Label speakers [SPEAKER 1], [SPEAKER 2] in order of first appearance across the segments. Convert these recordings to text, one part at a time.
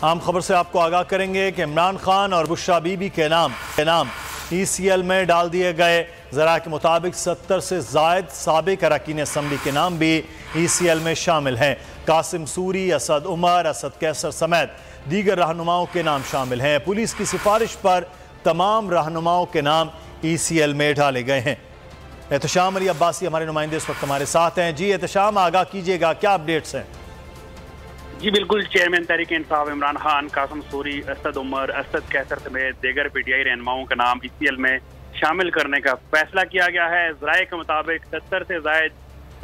[SPEAKER 1] आम खबर से आपको आगाह करेंगे कि इमरान खान और बुशरा बीबी के नाम ECL में डाल दिए गए। ज़रा के मुताबिक 70 से ज़ायद साबिक अरकान असम्बली के नाम भी ECL में शामिल हैं। कासिम सूरी, असद उमर, असद कैसर समेत दीगर रहनुमाओं के नाम शामिल हैं। पुलिस की सिफारिश पर तमाम रहनुमाओं के नाम ECL में डाले गए हैं। एहतशाम अली अब्बासी हमारे नुमाइंदे इस वक्त हमारे साथ हैं। जी एहतशाम, आगाह कीजिएगा, क्या अपडेट्स हैं?
[SPEAKER 2] जी बिल्कुल, चेयरमैन तहरीक इंसाफ इमरान खान, कासिम सूरी, असद उमर, असद कैसर समेत दीगर PTI रहनुमाओं का नाम ECL में शामिल करने का फैसला किया गया है। ज़राए के मुताबिक 70 से ज़ायद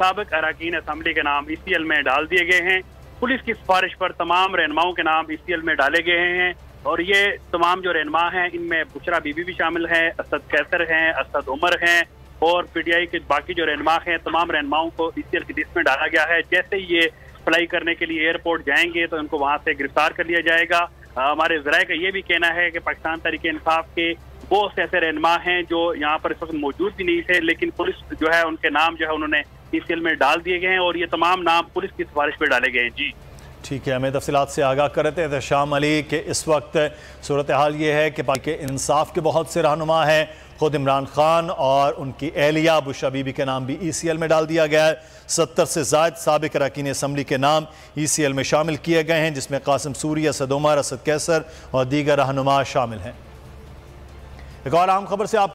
[SPEAKER 2] साबिक अरकान असम्बली के नाम ECL में डाल दिए गए हैं। पुलिस की सिफारिश पर तमाम रहनुमाओं के नाम ECL में डाले गए हैं और ये तमाम जो रहनुमा हैं इनमें बुशरा बीबी भी शामिल हैं, असद कैसर हैं, असद उमर हैं और PTI के बाकी जो रहनुमा हैं तमाम रहनुमाओं को ECL की लिस्ट में डाला गया है। जैसे ही ये फ्लाई करने के लिए एयरपोर्ट जाएंगे तो इनको वहां से गिरफ्तार कर लिया जाएगा। हमारे ज़राए का ये भी कहना है कि पाकिस्तान तहरीक इंसाफ के बहुत से ऐसे रहनुमा हैं जो यहाँ पर इस वक्त मौजूद भी नहीं थे, लेकिन पुलिस जो है उनके नाम जो है उन्होंने ECL में डाल दिए गए हैं और ये तमाम नाम पुलिस की सिफारिश पर डाले गए हैं। जी
[SPEAKER 1] ठीक है, हमें तफसीलात से आगाह कर रहे थे एहतशाम अली कि इस वक्त सूरत हाल ये है कि पाक इंसाफ के बहुत से रहनुमा हैं। खुद इमरान खान और उनकी एहलिया बुशरा बीबी के नाम भी ECL में डाल दिया गया है। 70 से ज़ायद साबिक अरकान असम्बली के नाम ECL में शामिल किए गए हैं, जिसमें कासिम सूरी, असद उमर, असद कैसर और दीगर रहनुमा शामिल हैं। एक और अहम खबर से आप